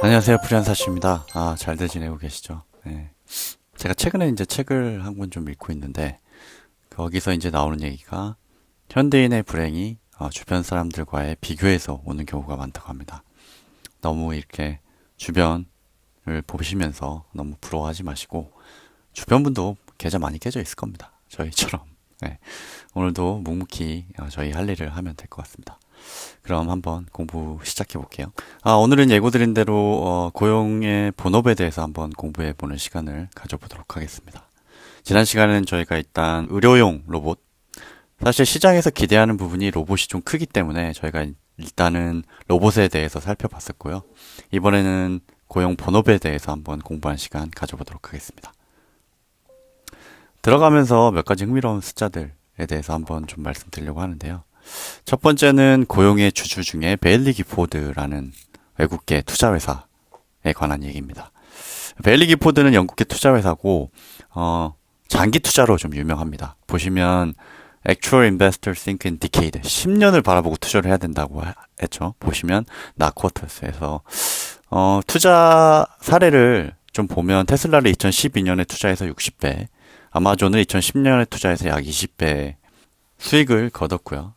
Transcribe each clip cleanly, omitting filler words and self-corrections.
안녕하세요, 프리한사씨입니다. 잘들 지내고 계시죠? 네. 제가 최근에 이제 책을 한 권 좀 읽고 있는데, 거기서 이제 나오는 얘기가 현대인의 불행이 주변 사람들과의 비교에서 오는 경우가 많다고 합니다. 너무 이렇게 주변을 보시면서 너무 부러워하지 마시고, 주변 분도 계좌 많이 깨져 있을 겁니다. 저희처럼. 네. 오늘도 묵묵히 저희 할 일을 하면 될 것 같습니다. 그럼 한번 공부 시작해 볼게요. 오늘은 예고드린 대로 고용의 본업에 대해서 한번 공부해 보는 시간을 가져보도록 하겠습니다. 지난 시간에는 저희가 일단 의료용 로봇, 사실 시장에서 기대하는 부분이 로봇이 좀 크기 때문에 저희가 일단은 로봇에 대해서 살펴봤었고요. 이번에는 고용 본업에 대해서 한번 공부한 시간 가져보도록 하겠습니다. 들어가면서 몇 가지 흥미로운 숫자들에 대해서 한번 좀 말씀드리려고 하는데요. 첫 번째는 고용의 주주 중에 베일리 기포드라는 외국계 투자회사에 관한 얘기입니다. 베일리 기포드는 영국계 투자회사고 장기 투자로 좀 유명합니다. 보시면 Actual Investors Think in Decade 10년을 바라보고 투자를 해야 된다고 했죠. 보시면 나코터스에서 투자 사례를 좀 보면 테슬라를 2012년에 투자해서 60배, 아마존을 2010년에 투자해서 약 20배 수익을 거뒀고요.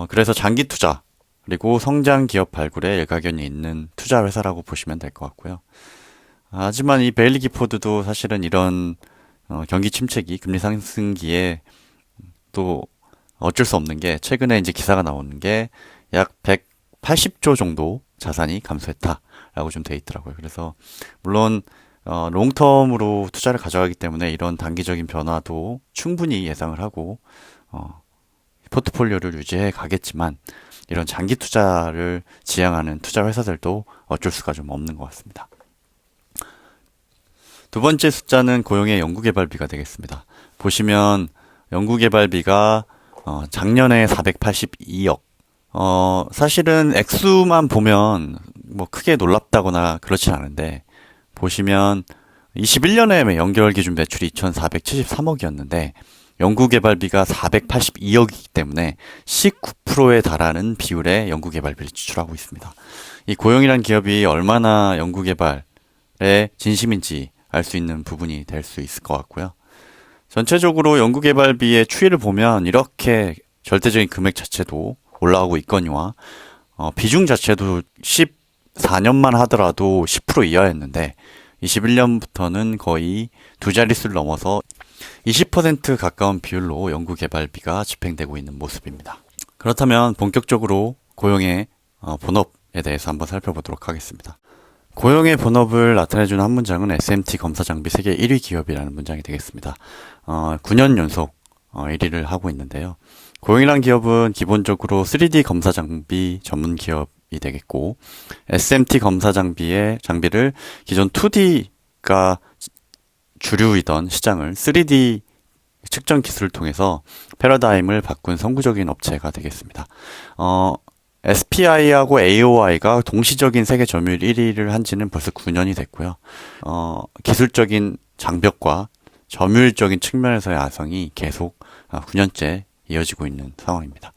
그래서 장기 투자, 그리고 성장 기업 발굴에 일가견이 있는 투자 회사라고 보시면 될 것 같고요. 하지만 이 베일리 기포드도 사실은 이런 경기 침체기, 금리 상승기에 또 어쩔 수 없는 게 최근에 이제 기사가 나오는 게 약 180조 정도 자산이 감소했다라고 좀 돼 있더라고요. 그래서 물론 롱텀으로 투자를 가져가기 때문에 이런 단기적인 변화도 충분히 예상을 하고 포트폴리오를 유지해 가겠지만 이런 장기 투자를 지향하는 투자 회사들도 어쩔 수가 좀 없는 것 같습니다. 두 번째 숫자는 고용의 연구개발비가 되겠습니다. 보시면 연구개발비가 작년에 482억. 사실은 액수만 보면 뭐 크게 놀랍다거나 그렇진 않은데, 보시면 21년에 연결 기준 매출이 2,473억이었는데 연구개발비가 482억이기 때문에 19%에 달하는 비율의 연구개발비를 지출하고 있습니다. 이 고용이란 기업이 얼마나 연구개발에 진심인지 알 수 있는 부분이 될 수 있을 것 같고요. 전체적으로 연구개발비의 추이를 보면 이렇게 절대적인 금액 자체도 올라가고 있거니와 비중 자체도 14년만 하더라도 10% 이하였는데 21년부터는 거의 두 자릿수를 넘어서 20% 가까운 비율로 연구개발비가 집행되고 있는 모습입니다. 그렇다면 본격적으로 고용의 본업에 대해서 한번 살펴보도록 하겠습니다. 고용의 본업을 나타내주는 한 문장은 SMT 검사 장비 세계 1위 기업이라는 문장이 되겠습니다. 9년 연속 1위를 하고 있는데요. 고용이란 기업은 기본적으로 3D 검사 장비 전문 기업이 되겠고, SMT 검사 장비를 기존 2D가 주류이던 시장을 3D 측정 기술을 통해서 패러다임을 바꾼 선구적인 업체가 되겠습니다. SPI하고 AOI가 동시적인 세계 점유율 1위를 한 지는 벌써 9년이 됐고요. 기술적인 장벽과 점유율적인 측면에서의 아성이 계속 9년째 이어지고 있는 상황입니다.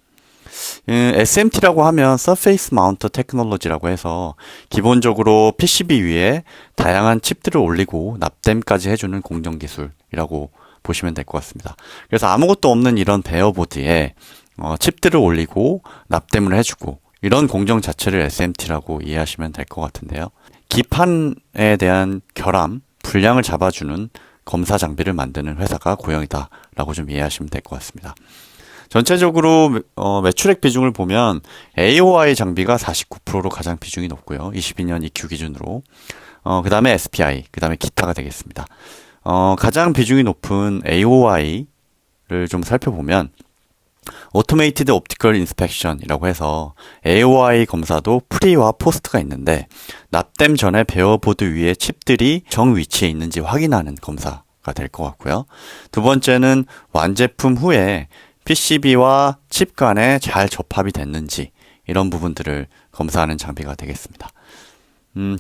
SMT라고 하면 Surface Mount Technology라고 해서 기본적으로 PCB 위에 다양한 칩들을 올리고 납땜까지 해주는 공정 기술이라고 보시면 될 것 같습니다. 그래서 아무것도 없는 이런 베어보드에 칩들을 올리고 납땜을 해주고 이런 공정 자체를 SMT라고 이해하시면 될 것 같은데요. 기판에 대한 결함, 불량을 잡아주는 검사 장비를 만드는 회사가 고용이다라고 좀 이해하시면 될 것 같습니다. 전체적으로 매출액 비중을 보면 AOI 장비가 49%로 가장 비중이 높고요. 22년 EQ 기준으로. 그 다음에 SPI, 그 다음에 기타가 되겠습니다. 가장 비중이 높은 AOI를 좀 살펴보면 Automated Optical Inspection이라고 해서 AOI 검사도 프리와 포스트가 있는데 납땜 전에 베어보드 위에 칩들이 정 위치에 있는지 확인하는 검사가 될 것 같고요. 두 번째는 완제품 후에 PCB와 칩 간에 잘 접합이 됐는지 이런 부분들을 검사하는 장비가 되겠습니다.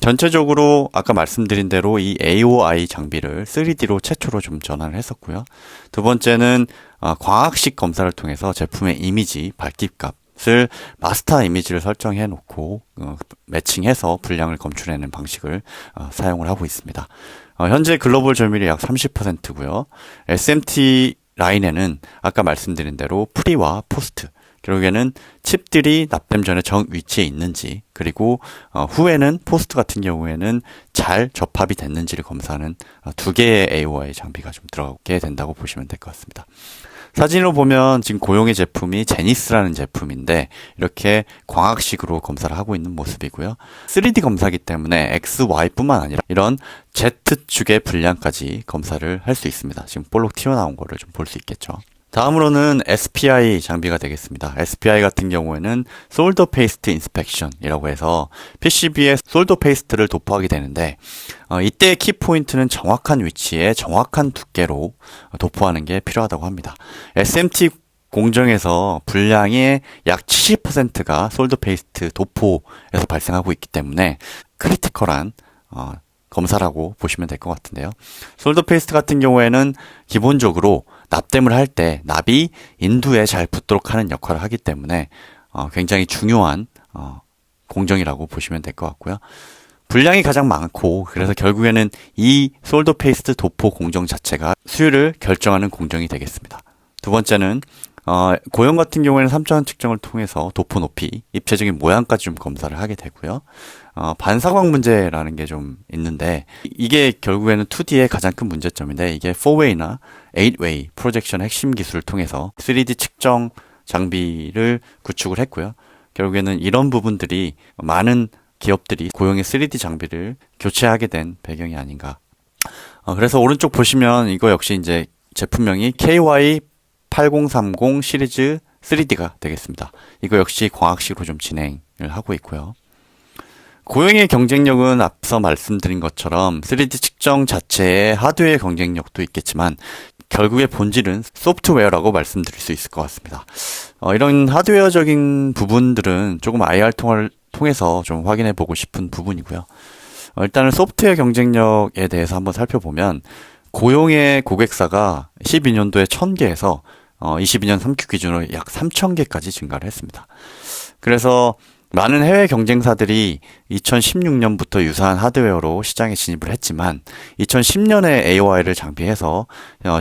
전체적으로 아까 말씀드린 대로 이 AOI 장비를 3D로 최초로 좀 전환을 했었고요. 두 번째는 광학식 검사를 통해서 제품의 이미지, 밝기값, 것을 마스터 이미지를 설정해 놓고 매칭해서 분량을 검출해내는 방식을 사용을 하고 있습니다. 현재 글로벌 점유율이 약 30%고요. SMT 라인에는 아까 말씀드린 대로 프리와 포스트, 결국에는 칩들이 납땜 전에 정 위치에 있는지, 그리고 후에는 포스트 같은 경우에는 잘 접합이 됐는지를 검사하는 두 개의 AOI 장비가 좀 들어가게 된다고 보시면 될 것 같습니다. 사진으로 보면 지금 고용의 제품이 제니스라는 제품인데 이렇게 광학식으로 검사를 하고 있는 모습이고요. 3D 검사기 때문에 X, Y뿐만 아니라 이런 Z축의 분량까지 검사를 할 수 있습니다. 지금 볼록 튀어나온 거를 좀 볼 수 있겠죠. 다음으로는 SPI 장비가 되겠습니다. SPI 같은 경우에는 솔더 페이스트 인스펙션이라고 해서 PCB에 솔더 페이스트를 도포하게 되는데 이때의 키포인트는 정확한 위치에 정확한 두께로 도포하는 게 필요하다고 합니다. SMT 공정에서 분량의 약 70%가 솔더 페이스트 도포에서 발생하고 있기 때문에 크리티컬한 검사라고 보시면 될 것 같은데요. 솔더 페이스트 같은 경우에는 기본적으로 납땜을 할 때 납이 인두에 잘 붙도록 하는 역할을 하기 때문에 굉장히 중요한 공정이라고 보시면 될 것 같고요. 분량이 가장 많고 그래서 결국에는 이 솔더 페이스트 도포 공정 자체가 수율을 결정하는 공정이 되겠습니다. 두 번째는 고형 같은 경우에는 3차원 측정을 통해서 도포 높이, 입체적인 모양까지 좀 검사를 하게 되고요. 반사광 문제라는 게 좀 있는데 이게 결국에는 2D의 가장 큰 문제점인데 이게 4웨이나 8웨이 프로젝션 핵심 기술을 통해서 3D 측정 장비를 구축을 했고요. 결국에는 이런 부분들이 많은 기업들이 고용의 3D 장비를 교체하게 된 배경이 아닌가. 그래서 오른쪽 보시면 이거 역시 이제 제품명이 KY8030 시리즈 3D가 되겠습니다. 이거 역시 광학식으로 좀 진행을 하고 있고요. 고용의 경쟁력은 앞서 말씀드린 것처럼 3D 측정 자체의 하드웨어 경쟁력도 있겠지만 결국의 본질은 소프트웨어라고 말씀드릴 수 있을 것 같습니다. 이런 하드웨어적인 부분들은 조금 IR 통해서 좀 확인해 보고 싶은 부분이고요. 일단은 소프트웨어 경쟁력에 대해서 한번 살펴보면 고용의 고객사가 12년도에 1000개에서 22년 3큐 기준으로 약 3000개까지 증가를 했습니다. 그래서 많은 해외 경쟁사들이 2016년부터 유사한 하드웨어로 시장에 진입을 했지만 2010년에 AOI를 장비해서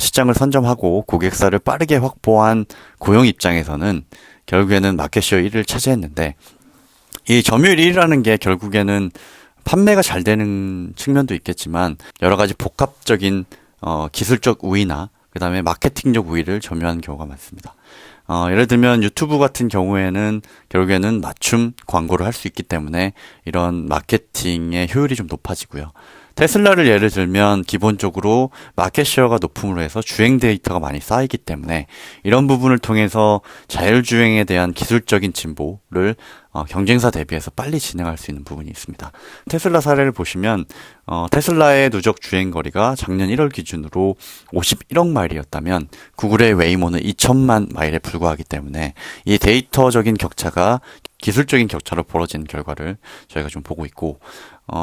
시장을 선점하고 고객사를 빠르게 확보한 고용 입장에서는 결국에는 마켓쉐어 1위를 차지했는데 이 점유율 1위라는 게 결국에는 판매가 잘 되는 측면도 있겠지만 여러 가지 복합적인 기술적 우위나 그 다음에 마케팅적 우위를 점유하는 경우가 많습니다. 예를 들면 유튜브 같은 경우에는 결국에는 맞춤 광고를 할 수 있기 때문에 이런 마케팅의 효율이 좀 높아지고요. 테슬라를 예를 들면 기본적으로 마켓쉐어가 높음으로 해서 주행 데이터가 많이 쌓이기 때문에 이런 부분을 통해서 자율주행에 대한 기술적인 진보를 경쟁사 대비해서 빨리 진행할 수 있는 부분이 있습니다. 테슬라 사례를 보시면 테슬라의 누적 주행거리가 작년 1월 기준으로 51억 마일이었다면 구글의 웨이모는 2천만 마일에 불과하기 때문에 이 데이터적인 격차가 기술적인 격차로 벌어지는 결과를 저희가 좀 보고 있고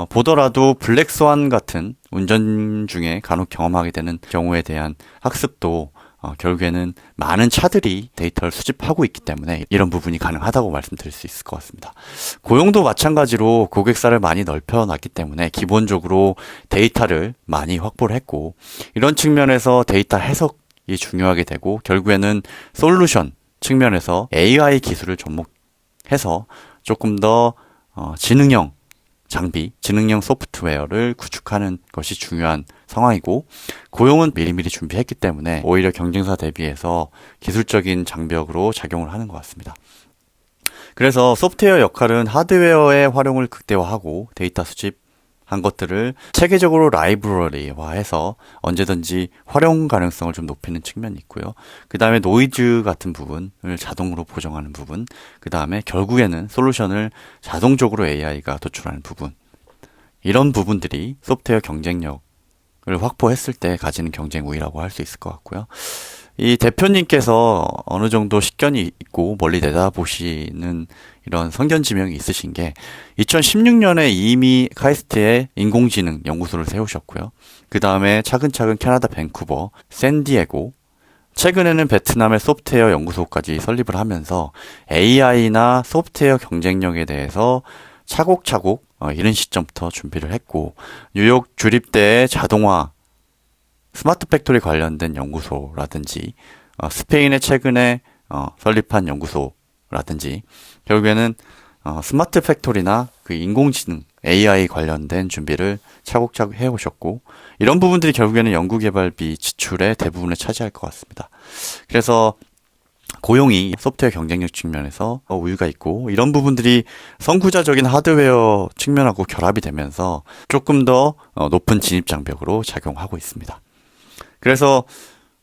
보더라도 블랙스완 같은 운전 중에 간혹 경험하게 되는 경우에 대한 학습도 결국에는 많은 차들이 데이터를 수집하고 있기 때문에 이런 부분이 가능하다고 말씀드릴 수 있을 것 같습니다. 고용도 마찬가지로 고객사를 많이 넓혀놨기 때문에 기본적으로 데이터를 많이 확보를 했고 이런 측면에서 데이터 해석이 중요하게 되고 결국에는 솔루션 측면에서 AI 기술을 접목해서 조금 더 지능형 장비, 지능형 소프트웨어를 구축하는 것이 중요한 상황이고 고용은 미리미리 준비했기 때문에 오히려 경쟁사 대비해서 기술적인 장벽으로 작용을 하는 것 같습니다. 그래서 소프트웨어 역할은 하드웨어의 활용을 극대화하고 데이터 수집한 것들을 체계적으로 라이브러리화해서 언제든지 활용 가능성을 좀 높이는 측면이 있고요. 그 다음에 노이즈 같은 부분을 자동으로 보정하는 부분, 그 다음에 결국에는 솔루션을 자동적으로 AI가 도출하는 부분, 이런 부분들이 소프트웨어 경쟁력을 확보했을 때 가지는 경쟁 우위라고 할 수 있을 것 같고요. 이 대표님께서 어느 정도 식견이 있고 멀리 내다보시는 이런 성견지명이 있으신 게 2016년에 이미 카이스트에 인공지능 연구소를 세우셨고요. 그 다음에 차근차근 캐나다 밴쿠버, 샌디에고, 최근에는 베트남의 소프트웨어 연구소까지 설립을 하면서 AI나 소프트웨어 경쟁력에 대해서 차곡차곡 이른 시점부터 준비를 했고, 뉴욕 주립대의 자동화 스마트 팩토리 관련된 연구소라든지 스페인의 최근에 설립한 연구소라든지 결국에는 스마트 팩토리나 그 인공지능 AI 관련된 준비를 차곡차곡 해오셨고, 이런 부분들이 결국에는 연구개발비 지출의 대부분을 차지할 것 같습니다. 그래서 고용이 소프트웨어 경쟁력 측면에서 우위가 있고, 이런 부분들이 선구자적인 하드웨어 측면하고 결합이 되면서 조금 더 높은 진입 장벽으로 작용하고 있습니다. 그래서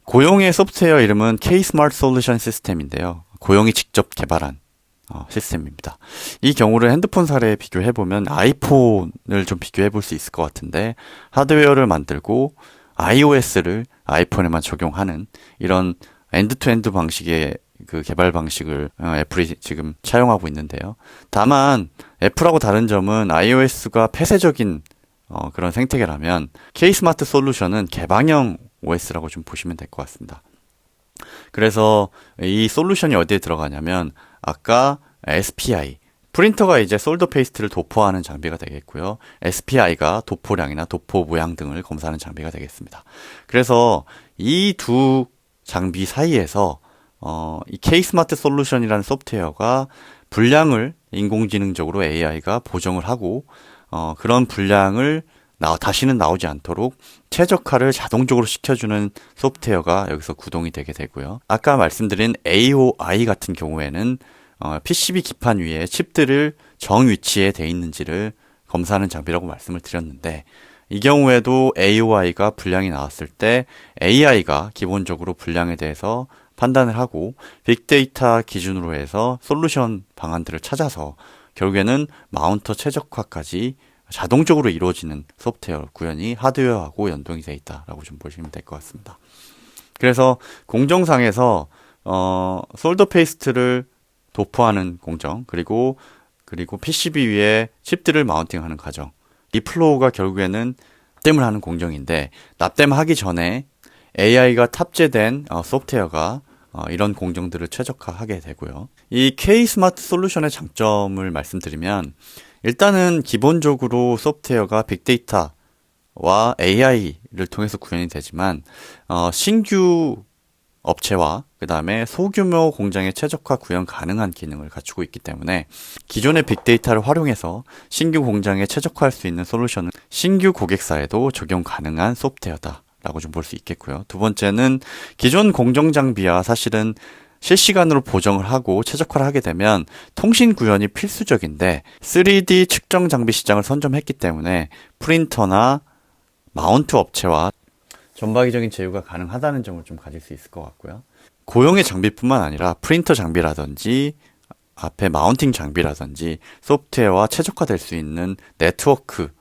고용의 소프트웨어 이름은 K-Smart Solution System인데요. 고용이 직접 개발한 시스템입니다. 이 경우를 핸드폰 사례에 비교해보면 아이폰을 좀 비교해볼 수 있을 것 같은데, 하드웨어를 만들고 iOS를 아이폰에만 적용하는 이런 엔드투엔드 방식의 그 개발 방식을 애플이 지금 차용하고 있는데요. 다만 애플하고 다른 점은 iOS가 폐쇄적인 그런 생태계라면 K-스마트 솔루션은 개방형 OS라고 좀 보시면 될 것 같습니다. 그래서 이 솔루션이 어디에 들어가냐면 아까 SPI, 프린터가 이제 솔더 페이스트를 도포하는 장비가 되겠고요. SPI가 도포량이나 도포 모양 등을 검사하는 장비가 되겠습니다. 그래서 이 두 장비 사이에서 이 K-스마트 솔루션이라는 소프트웨어가 분량을 인공지능적으로 AI가 보정을 하고 그런 분량을 다시는 나오지 않도록 최적화를 자동적으로 시켜주는 소프트웨어가 여기서 구동이 되게 되고요. 아까 말씀드린 AOI 같은 경우에는 PCB 기판 위에 칩들을 정 위치에 돼 있는지를 검사하는 장비라고 말씀을 드렸는데, 이 경우에도 AOI가 분량이 나왔을 때 AI가 기본적으로 분량에 대해서 판단을 하고 빅데이터 기준으로 해서 솔루션 방안들을 찾아서 결국에는 마운터 최적화까지 자동적으로 이루어지는 소프트웨어 구현이 하드웨어하고 연동이 되어 있다라고 좀 보시면 될 것 같습니다. 그래서 공정상에서 솔더 페이스트를 도포하는 공정, 그리고 PCB 위에 칩들을 마운팅하는 과정, 이 플로우가 결국에는 납땜을 하는 공정인데, 납땜하기 전에 AI가 탑재된 소프트웨어가 이런 공정들을 최적화하게 되고요. 이 K-스마트 솔루션의 장점을 말씀드리면, 일단은 기본적으로 소프트웨어가 빅데이터와 AI를 통해서 구현이 되지만 신규 업체와 그 다음에 소규모 공장의 최적화 구현 가능한 기능을 갖추고 있기 때문에 기존의 빅데이터를 활용해서 신규 공장에 최적화할 수 있는 솔루션은 신규 고객사에도 적용 가능한 소프트웨어다 라고 좀 볼 수 있겠고요. 두 번째는 기존 공정 장비와 사실은 실시간으로 보정을 하고 최적화를 하게 되면 통신 구현이 필수적인데 3D 측정 장비 시장을 선점했기 때문에 프린터나 마운트 업체와 전방위적인 제휴가 가능하다는 점을 좀 가질 수 있을 것 같고요. 고용의 장비뿐만 아니라 프린터 장비라든지 앞에 마운팅 장비라든지 소프트웨어와 최적화될 수 있는 네트워크를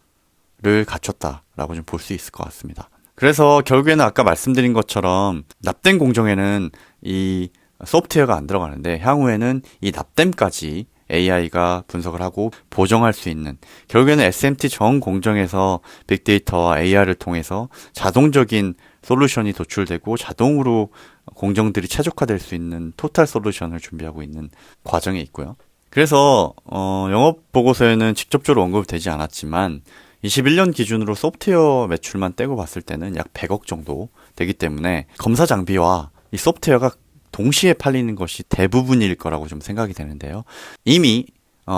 갖췄다라고 좀 볼 수 있을 것 같습니다. 그래서 결국에는 아까 말씀드린 것처럼 납땜 공정에는 이 소프트웨어가 안 들어가는데 향후에는 이 납땜까지 AI가 분석을 하고 보정할 수 있는, 결국에는 SMT 전 공정에서 빅데이터와 AI를 통해서 자동적인 솔루션이 도출되고 자동으로 공정들이 최적화될 수 있는 토탈 솔루션을 준비하고 있는 과정에 있고요. 그래서 영업 보고서에는 직접적으로 언급되지 않았지만 21년 기준으로 소프트웨어 매출만 떼고 봤을 때는 약 100억 정도 되기 때문에 검사 장비와 이 소프트웨어가 동시에 팔리는 것이 대부분일 거라고 좀 생각이 되는데요. 이미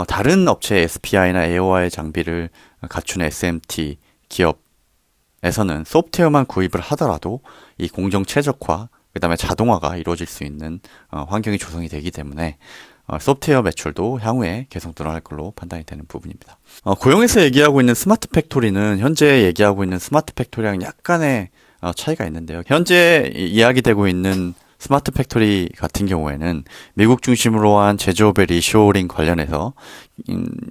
다른 업체의 SPI나 AOI 장비를 갖춘 SMT 기업에서는 소프트웨어만 구입을 하더라도 이 공정 최적화, 그 다음에 자동화가 이루어질 수 있는 환경이 조성이 되기 때문에 소프트웨어 매출도 향후에 계속 늘어날 걸로 판단이 되는 부분입니다. 고용에서 얘기하고 있는 스마트 팩토리는 현재 얘기하고 있는 스마트 팩토리랑 약간의 차이가 있는데요. 현재 이야기되고 있는 스마트 팩토리 같은 경우에는 미국 중심으로 한 제조업의 리쇼어링 관련해서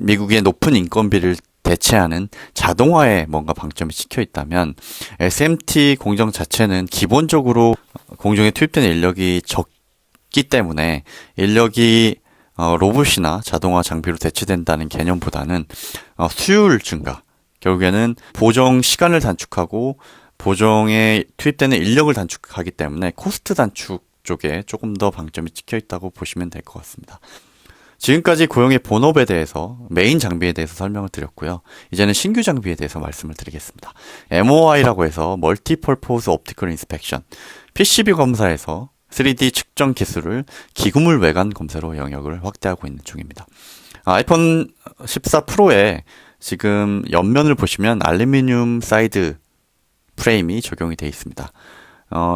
미국의 높은 인건비를 대체하는 자동화에 뭔가 방점이 찍혀 있다면 SMT 공정 자체는 기본적으로 공정에 투입되는 인력이 적기 때문에 인력이 로봇이나 자동화 장비로 대체된다는 개념보다는 수율 증가, 결국에는 보정 시간을 단축하고 보정에 투입되는 인력을 단축하기 때문에 코스트 단축 쪽에 조금 더 방점이 찍혀 있다고 보시면 될 것 같습니다. 지금까지 고용의 본업에 대해서, 메인 장비에 대해서 설명을 드렸고요. 이제는 신규 장비에 대해서 말씀을 드리겠습니다. MOI라고 해서 Multi-Purpose Optical Inspection, PCB 검사에서 3D 측정 기술을 기구물 외관 검사로 영역을 확대하고 있는 중입니다. 아이폰 14 프로에 지금 옆면을 보시면 알루미늄 사이드 프레임이 적용이 되어 있습니다.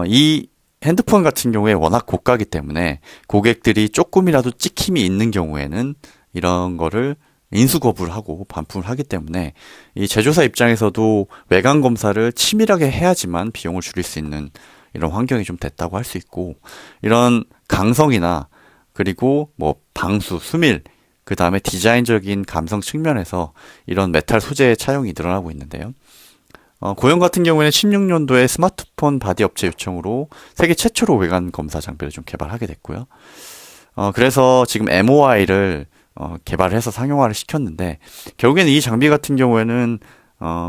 이 핸드폰 같은 경우에 워낙 고가이기 때문에 고객들이 조금이라도 찍힘이 있는 경우에는 이런 거를 인수 거부를 하고 반품을 하기 때문에 이 제조사 입장에서도 외관 검사를 치밀하게 해야지만 비용을 줄일 수 있는 이런 환경이 좀 됐다고 할 수 있고, 이런 강성이나 그리고 뭐 방수, 수밀, 그 다음에 디자인적인 감성 측면에서 이런 메탈 소재의 차용이 늘어나고 있는데요. 고용 같은 경우에는 16년도에 스마트폰 바디 업체 요청으로 세계 최초로 외관 검사 장비를 좀 개발하게 됐고요. 그래서 지금 MOI를 개발해서 상용화를 시켰는데, 결국에는 이 장비 같은 경우에는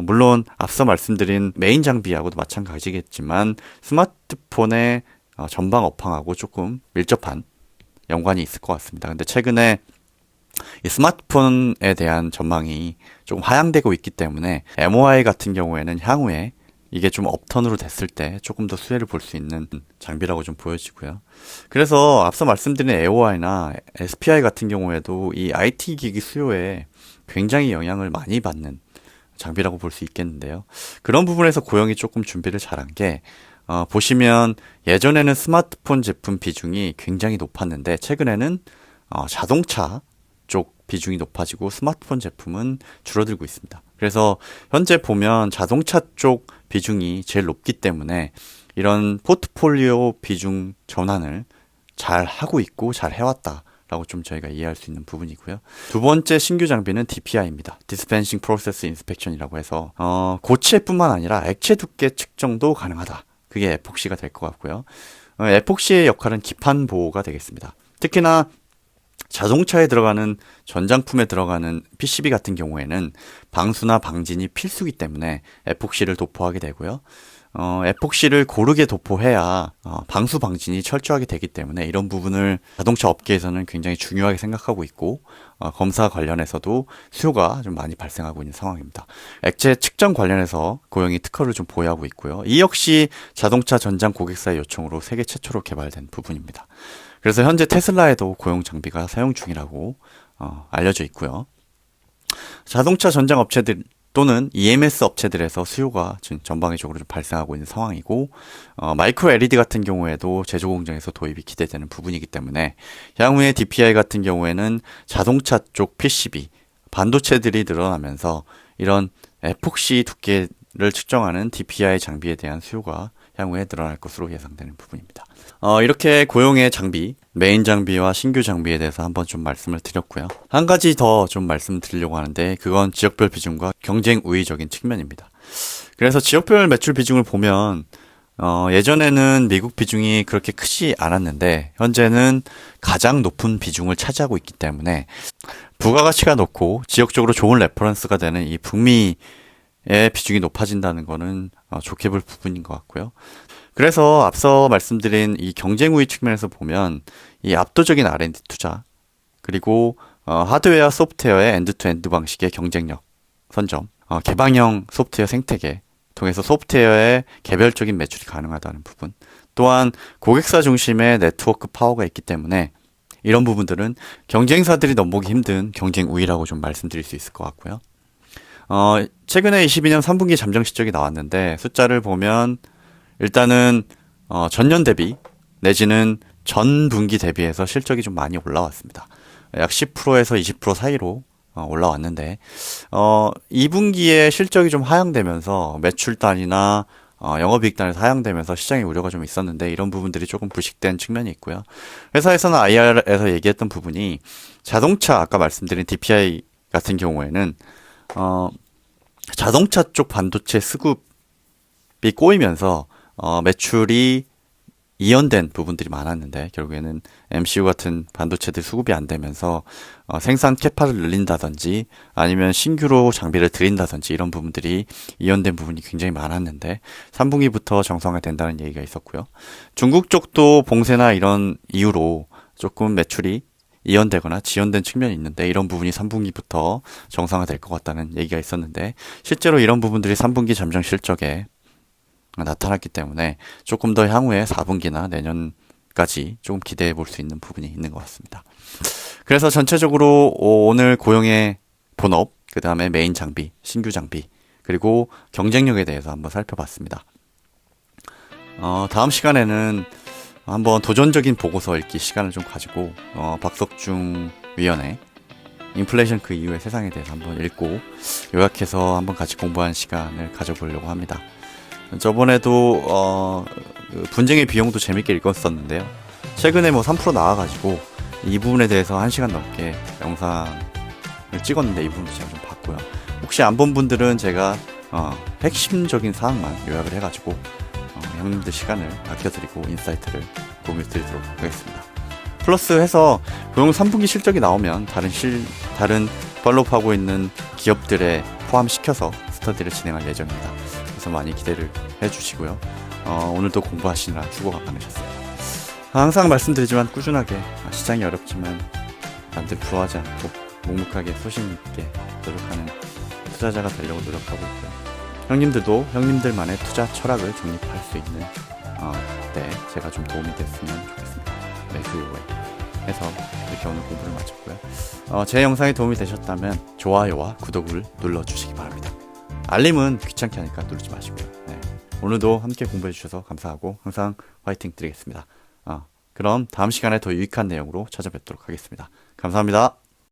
물론 앞서 말씀드린 메인 장비하고도 마찬가지겠지만 스마트폰의 전방 업황하고 조금 밀접한 연관이 있을 것 같습니다. 근데 최근에 이 스마트폰에 대한 전망이 조금 하향되고 있기 때문에 MOI 같은 경우에는 향후에 이게 좀 업턴으로 됐을 때 조금 더 수혜를 볼 수 있는 장비라고 좀 보여지고요. 그래서 앞서 말씀드린 AOI나 SPI 같은 경우에도 이 IT 기기 수요에 굉장히 영향을 많이 받는 장비라고 볼 수 있겠는데요. 그런 부분에서 고영이 조금 준비를 잘한 게, 보시면 예전에는 스마트폰 제품 비중이 굉장히 높았는데 최근에는 자동차 쪽 비중이 높아지고 스마트폰 제품은 줄어들고 있습니다. 그래서 현재 보면 자동차 쪽 비중이 제일 높기 때문에 이런 포트폴리오 비중 전환을 잘 하고 있고 잘 해왔다라고 좀 저희가 이해할 수 있는 부분이고요. 두 번째 신규 장비는 DPI입니다. Dispensing Process Inspection이라고 해서 고체뿐만 아니라 액체 두께 측정도 가능하다. 그게 에폭시가 될 것 같고요. 에폭시의 역할은 기판 보호가 되겠습니다. 특히나 자동차에 들어가는 전장품에 들어가는 PCB 같은 경우에는 방수나 방진이 필수기 때문에 에폭시를 도포하게 되고요. 에폭시를 고르게 도포해야 방수 방진이 철저하게 되기 때문에 이런 부분을 자동차 업계에서는 굉장히 중요하게 생각하고 있고, 검사 관련해서도 수요가 좀 많이 발생하고 있는 상황입니다. 액체 측정 관련해서 고영이 특허를 좀 보유하고 있고요. 이 역시 자동차 전장 고객사의 요청으로 세계 최초로 개발된 부분입니다. 그래서 현재 테슬라에도 고용 장비가 사용 중이라고 알려져 있고요. 자동차 전장 업체들 또는 EMS 업체들에서 수요가 지금 전방위적으로 좀 발생하고 있는 상황이고, 마이크로 LED 같은 경우에도 제조 공장에서 도입이 기대되는 부분이기 때문에 향후에 DPI 같은 경우에는 자동차 쪽 PCB, 반도체들이 늘어나면서 이런 에폭시 두께를 측정하는 DPI 장비에 대한 수요가 향후에 늘어날 것으로 예상되는 부분입니다. 이렇게 고용의 장비, 메인 장비와 신규 장비에 대해서 한번 좀 말씀을 드렸고요. 한 가지 더 좀 말씀드리려고 하는데, 그건 지역별 비중과 경쟁 우위적인 측면입니다. 그래서 지역별 매출 비중을 보면 예전에는 미국 비중이 그렇게 크지 않았는데 현재는 가장 높은 비중을 차지하고 있기 때문에 부가가치가 높고 지역적으로 좋은 레퍼런스가 되는 이 북미의 비중이 높아진다는 거는 좋게 볼 부분인 것 같고요. 그래서 앞서 말씀드린 이 경쟁 우위 측면에서 보면 이 압도적인 R&D 투자, 그리고 하드웨어 소프트웨어의 엔드투엔드 방식의 경쟁력 선점, 개방형 소프트웨어 생태계 통해서 소프트웨어의 개별적인 매출이 가능하다는 부분, 또한 고객사 중심의 네트워크 파워가 있기 때문에 이런 부분들은 경쟁사들이 넘보기 힘든 경쟁 우위라고 좀 말씀드릴 수 있을 것 같고요. 최근에 22년 3분기 잠정 실적이 나왔는데 숫자를 보면 일단은 전년 대비 내지는 전 분기 대비해서 실적이 좀 많이 올라왔습니다. 약 10%에서 20% 사이로 올라왔는데 2분기에 실적이 좀 하향되면서 매출단이나 영업이익단에서 하향되면서 시장의 우려가 좀 있었는데 이런 부분들이 조금 부식된 측면이 있고요. 회사에서는 IR에서 얘기했던 부분이 자동차 아까 말씀드린 DPI 같은 경우에는 자동차 쪽 반도체 수급이 꼬이면서 매출이 이연된 부분들이 많았는데 결국에는 MCU 같은 반도체들 수급이 안 되면서 생산 캐파를 늘린다든지 아니면 신규로 장비를 들인다든지 이런 부분들이 이연된 부분이 굉장히 많았는데 3분기부터 정상화된다는 얘기가 있었고요. 중국 쪽도 봉쇄나 이런 이유로 조금 매출이 이연되거나 지연된 측면이 있는데 이런 부분이 3분기부터 정상화될 것 같다는 얘기가 있었는데 실제로 이런 부분들이 3분기 잠정 실적에 나타났기 때문에 조금 더 향후에 4분기나 내년까지 조금 기대해 볼 수 있는 부분이 있는 것 같습니다. 그래서 전체적으로 오늘 고용의 본업, 그 다음에 메인 장비, 신규 장비, 그리고 경쟁력에 대해서 한번 살펴봤습니다. 다음 시간에는 한번 도전적인 보고서 읽기 시간을 좀 가지고 박석중 위원의 인플레이션 그 이후의 세상에 대해서 한번 읽고 요약해서 한번 같이 공부하는 시간을 가져보려고 합니다. 저번에도 분쟁의 비용도 재밌게 읽었었는데요. 최근에 뭐 3% 나와가지고 이 부분에 대해서 1시간 넘게 영상을 찍었는데 이 부분도 제가 좀 봤고요. 혹시 안 본 분들은 제가 핵심적인 사항만 요약을 해가지고 형님들 시간을 아껴드리고 인사이트를 공유드리도록 하겠습니다. 플러스 해서 고용 3분기 실적이 나오면 다른 팔로우하고 있는 기업들에 포함시켜서 스터디를 진행할 예정입니다. 그래서 많이 기대를 해주시고요. 오늘도 공부하시느라 수고가 많으셨습니다. 항상 말씀드리지만 꾸준하게 시장이 어렵지만 남들 부러워하지 않고 묵묵하게 소신 있게 노력하는 투자자가 되려고 노력하고 있고요. 형님들도 형님들만의 투자 철학을 정립할 수 있는 때 제가 좀 도움이 됐으면 좋겠습니다. 매수 이후에 해서 이렇게 오늘 공부를 마쳤고요. 제 영상이 도움이 되셨다면 좋아요와 구독을 눌러주시기 바랍니다. 알림은 귀찮게 하니까 누르지 마시고요. 네. 오늘도 함께 공부해 주셔서 감사하고 항상 화이팅 드리겠습니다. 그럼 다음 시간에 더 유익한 내용으로 찾아뵙도록 하겠습니다. 감사합니다.